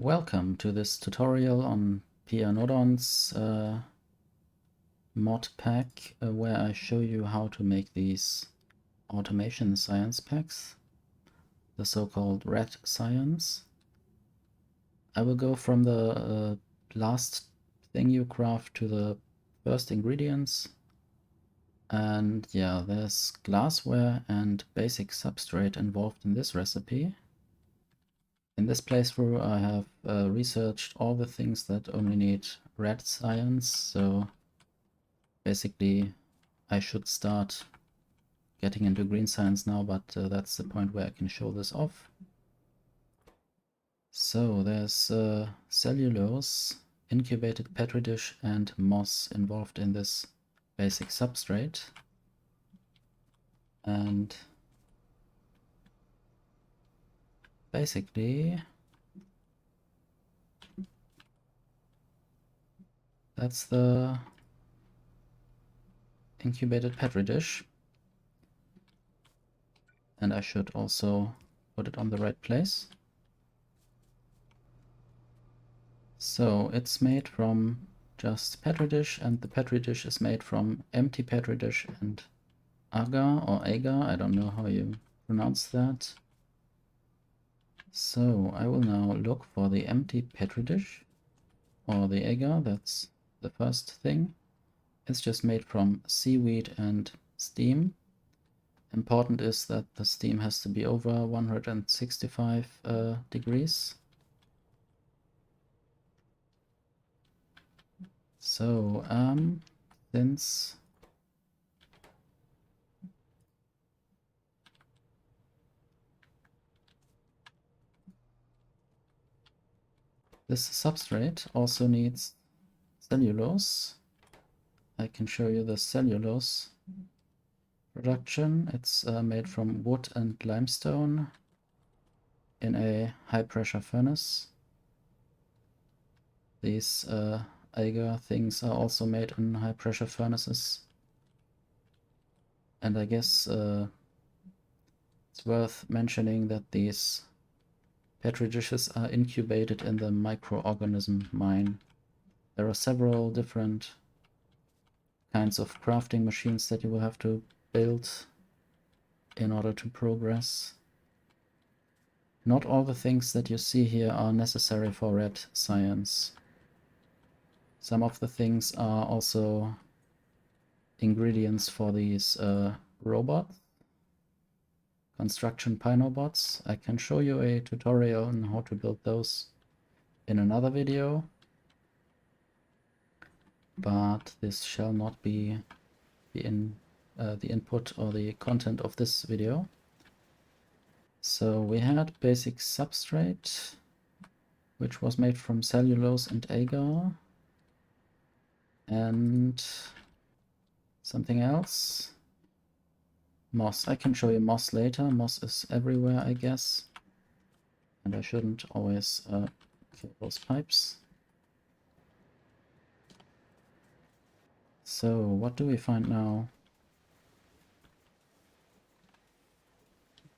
Welcome to this tutorial on Pyanodon's Modpack, where I show you how to make these automation science packs, the so-called red science. I will go from the last thing you craft to the first ingredients. And yeah, there's glassware and basic substrate involved in this recipe. In this playthrough I have researched all the things that only need red science, so basically I should start getting into green science now, but that's the point where I can show this off. So there's cellulose, incubated Petri dish and moss involved in this basic substrate. And basically that's the incubated Petri dish. And I should also put it on the right place. So it's made from just Petri dish, and the Petri dish is made from empty Petri dish and agar or agar, I don't know how you pronounce that. So I will now look for the empty Petri dish or the agar, that's the first thing. It's just made from seaweed and steam. Important is that the steam has to be over 165 degrees. So since this substrate also needs cellulose, I can show you the cellulose production. It's made from wood and limestone in a high pressure furnace. These agar things are also made in high pressure furnaces. And I guess it's worth mentioning that these Petri dishes are incubated in the microorganism mine. There are several different kinds of crafting machines that you will have to build in order to progress. Not all the things that you see here are necessary for red science. Some of the things are also ingredients for these robots, construction Pinobots. I can show you a tutorial on how to build those in another video, but this shall not be the input or the content of this video. So we had basic substrate, which was made from cellulose and agar, and something else. Moss. I can show you moss later. Moss is everywhere, I guess. And I shouldn't always kill those pipes. So what do we find now?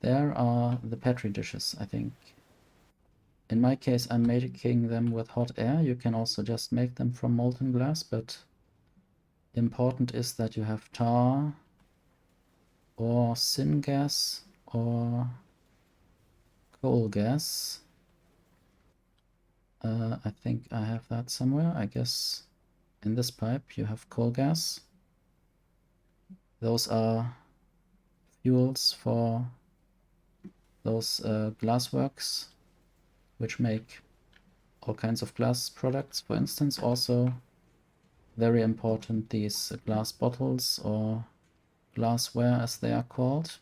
There are the Petri dishes, I think. In my case, I'm making them with hot air. You can also just make them from molten glass, but important is that you have tar or syngas or coal gas. I think I have that somewhere. I guess in this pipe you have coal gas. Those are fuels for those glassworks, which make all kinds of glass products. For instance, also very important, these glass bottles or glassware as they are called,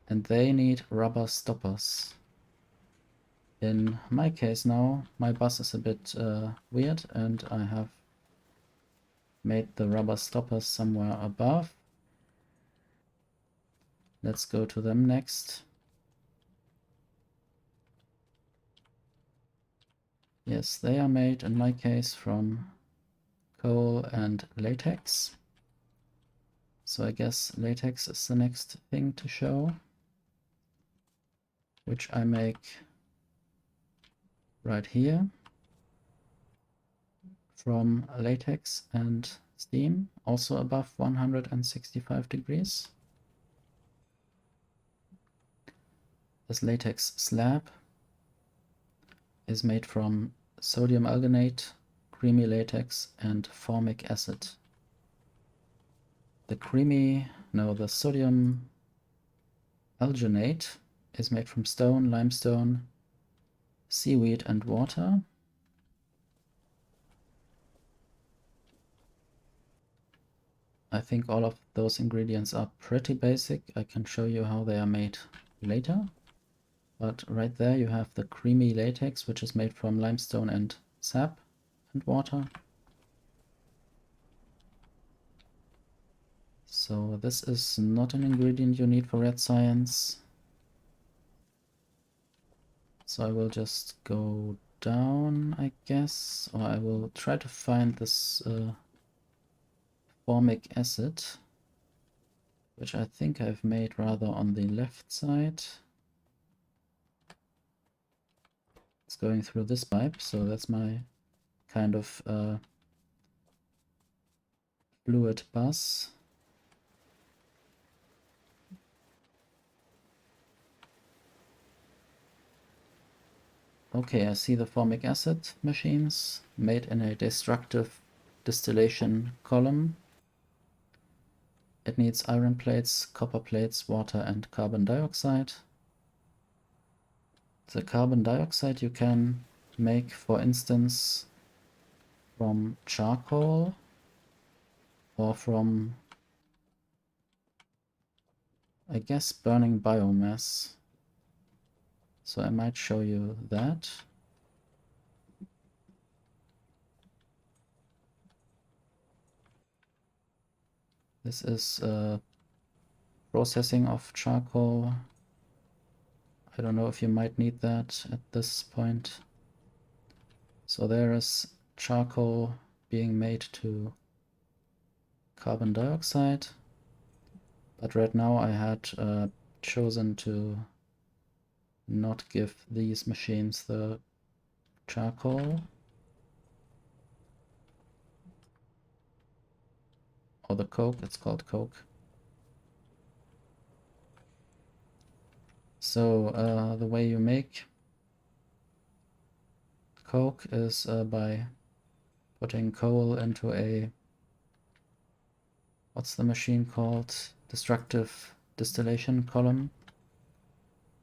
and they need rubber stoppers. In my case now, my bus is a bit weird, and I have made the rubber stoppers somewhere above. Let's go to them next. Yes, they are made, in my case, from coal and latex. So I guess latex is the next thing to show, which I make right here from latex and steam, also above 165 degrees. This latex slab is made from sodium alginate, creamy latex, and formic acid. The sodium alginate is made from stone, limestone, seaweed, and water. I think all of those ingredients are pretty basic. I can show you how they are made later. But right there you have the creamy latex, which is made from limestone and sap and water. So this is not an ingredient you need for red science. So I will just go down, I guess, or I will try to find this formic acid, which I think I've made rather on the left side. It's going through this pipe, so that's my kind of fluid bus. Okay, I see the formic acid machines made in a destructive distillation column. It needs iron plates, copper plates, water, and carbon dioxide. The carbon dioxide you can make, for instance, from charcoal or from, I guess, burning biomass. So I might show you that. This is processing of charcoal. I don't know if you might need that at this point. So there is charcoal being made to carbon dioxide, but right now I had chosen to not give these machines the charcoal, or the coke. It's called coke. So the way you make coke is by putting coal into a, what's the machine called? Destructive distillation column.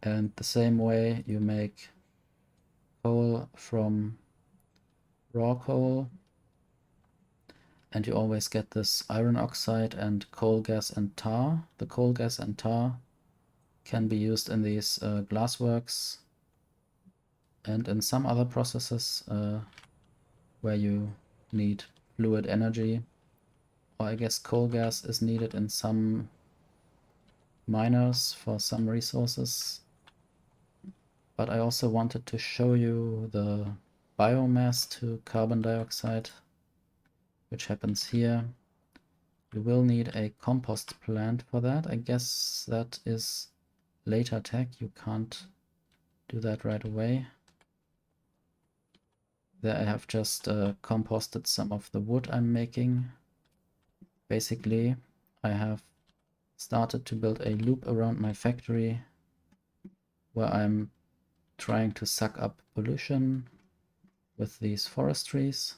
And the same way you make coal from raw coal, and you always get this iron oxide and coal gas and tar. The coal gas and tar can be used in these glassworks and in some other processes where you need fluid energy, or I guess coal gas is needed in some miners for some resources. But I also wanted to show you the biomass to carbon dioxide, which happens here. You will need a compost plant for that. I guess that is later tech. You can't do that right away. There I have just composted some of the wood I'm making. Basically, I have started to build a loop around my factory where I'm trying to suck up pollution with these forestries.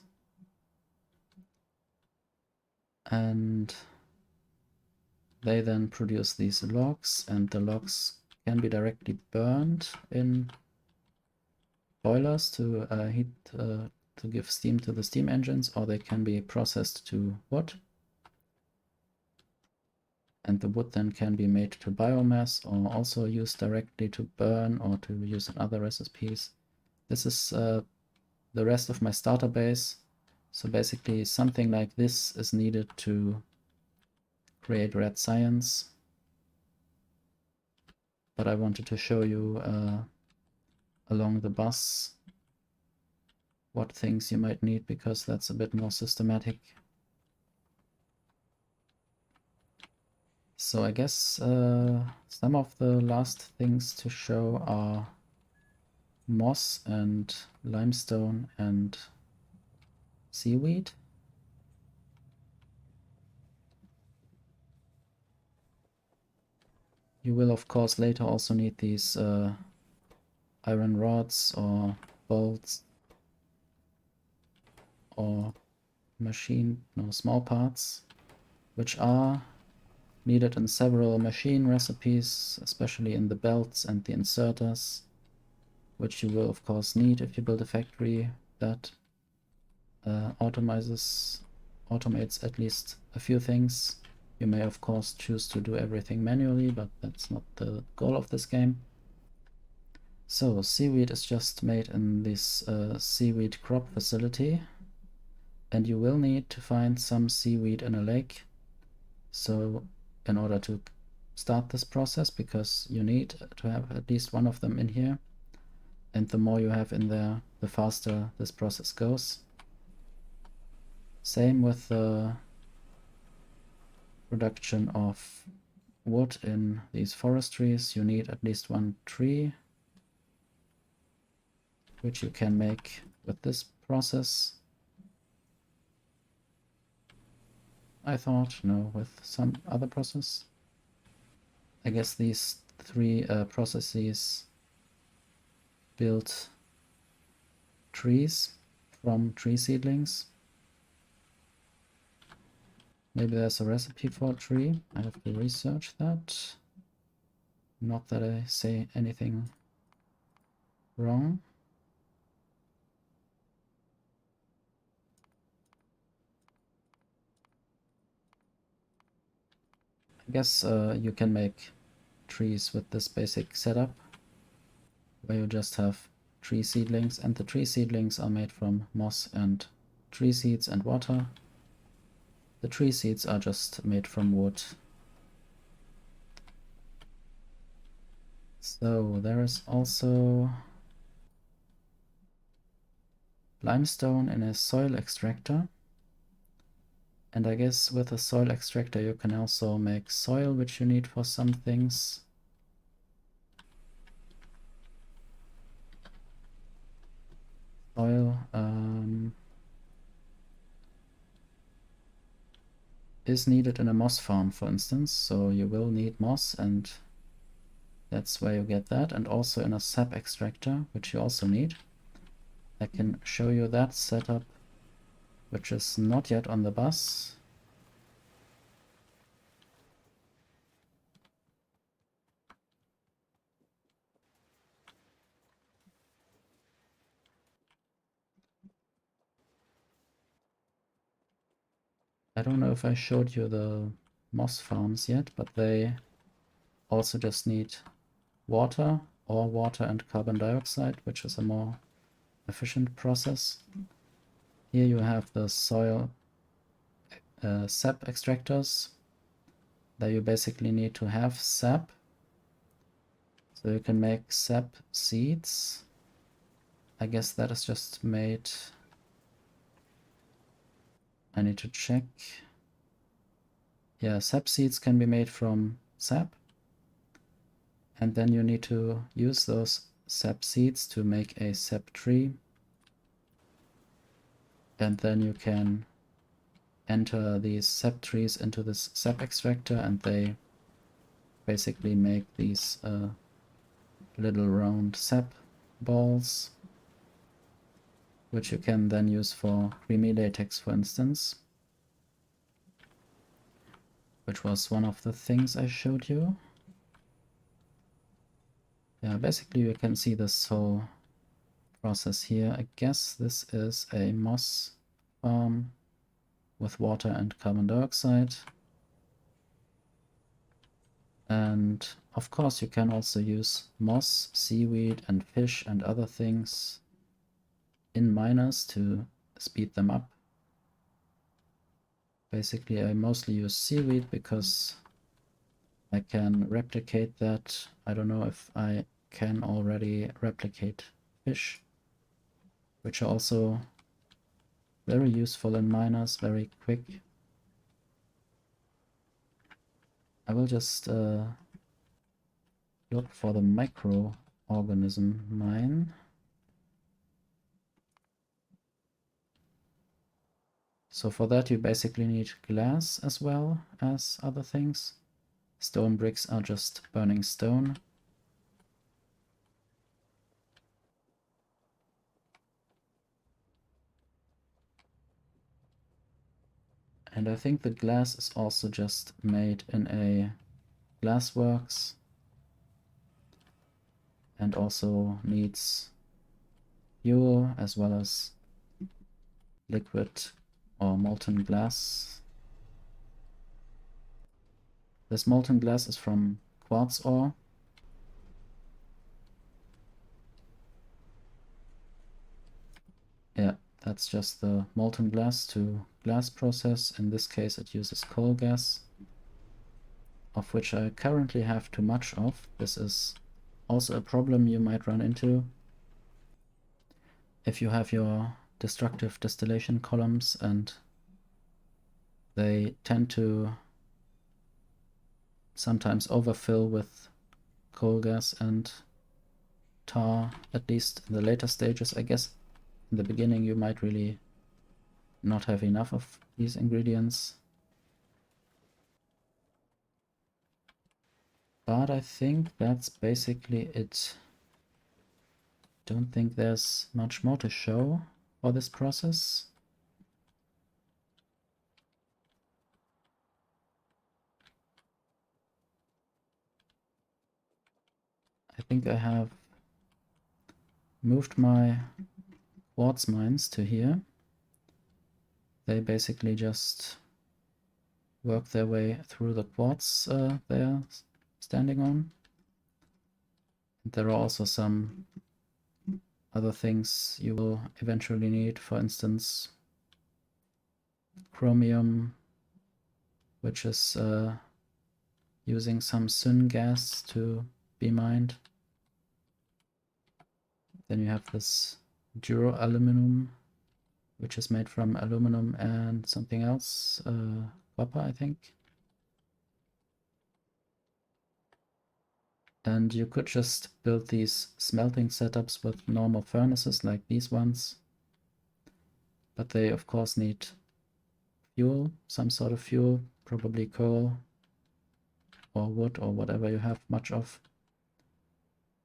And they then produce these logs, and the logs can be directly burned in boilers to to give steam to the steam engines, or they can be processed to wood. And the wood then can be made to biomass, or also used directly to burn or to use in other recipes. This is the rest of my starter base. So basically something like this is needed to create red science. But I wanted to show you along the bus what things you might need, because that's a bit more systematic. So I guess some of the last things to show are moss and limestone and seaweed. You will of course later also need these iron rods or bolts or small parts, which are needed in several machine recipes, especially in the belts and the inserters, which you will of course need if you build a factory that automates at least a few things. You may of course choose to do everything manually, but that's not the goal of this game. So seaweed is just made in this seaweed crop facility, and you will need to find some seaweed in a lake. So in order to start this process, because you need to have at least one of them in here, and the more you have in there, the faster this process goes. Same with the production of wood in these forestries. You need at least one tree, which you can make with this process. I thought, no, with some other process. I guess these three processes build trees from tree seedlings. Maybe there's a recipe for a tree. I have to research that. Not that I say anything wrong. I guess you can make trees with this basic setup, where you just have tree seedlings, and the tree seedlings are made from moss and tree seeds and water. The tree seeds are just made from wood. So there is also limestone in a soil extractor. And I guess with a soil extractor you can also make soil, which you need for some things. Soil is needed in a moss farm, for instance, so you will need moss, and that's where you get that, and also in a sap extractor, which you also need. I can show you that setup, which is not yet on the bus. I don't know if I showed you the moss farms yet, but they also just need water, or water and carbon dioxide, which is a more efficient process. Here you have the soil sap extractors. There you basically need to have sap. So you can make sap seeds. I guess that is just made. I need to check. Yeah, sap seeds can be made from sap. And then you need to use those sap seeds to make a sap tree. And then you can enter these sap trees into this sap extractor, and they basically make these little round sap balls, which you can then use for creamy latex, for instance, which was one of the things I showed you. Yeah, basically you can see this whole process here. I guess this is a moss farm with water and carbon dioxide. And of course you can also use moss, seaweed and fish and other things in miners to speed them up. Basically I mostly use seaweed because I can replicate that. I don't know if I can already replicate fish, which are also very useful in miners, very quick. I will just look for the microorganism mine. So for that you basically need glass as well as other things. Stone bricks are just burning stone. And I think the glass is also just made in a glassworks and also needs fuel as well as liquid or molten glass. This molten glass is from quartz ore. Yeah, that's just the molten glass to glass process. In this case it uses coal gas, of which I currently have too much of. This is also a problem you might run into if you have your destructive distillation columns, and they tend to sometimes overfill with coal gas and tar, at least in the later stages. I guess in the beginning you might really not have enough of these ingredients. But I think that's basically it. Don't think there's much more to show for this process. I think I have moved my quartz mines to here. They basically just work their way through the quartz they're standing on. And there are also some other things you will eventually need, for instance chromium, which is using some syngas to be mined. Then you have this duro aluminum, which is made from aluminum and something else, copper, I think. And you could just build these smelting setups with normal furnaces like these ones, but they of course need fuel, some sort of fuel, probably coal or wood or whatever you have much of.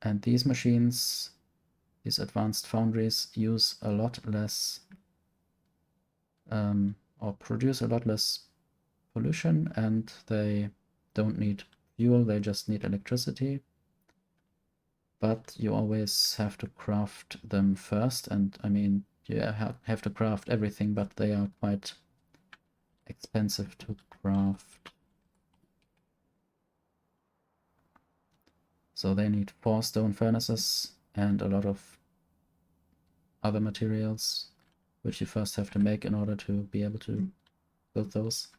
And these machines, these advanced foundries, use a lot less or produce a lot less pollution, and they don't need fuel, they just need electricity. But you always have to craft them first, and I mean, you have to craft everything, but they are quite expensive to craft. So they need 4 stone furnaces and a lot of other materials, which you first have to make in order to be able to build those.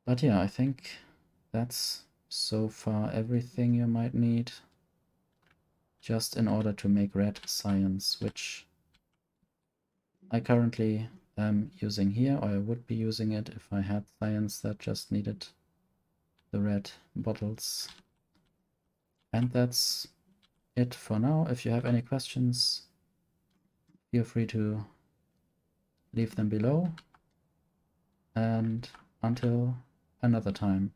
But yeah, I think that's so far everything you might need just in order to make red science, which I currently am using here, or I would be using it if I had science that just needed the red bottles. And that's it for now. If you have any questions, feel free to leave them below, and until another time.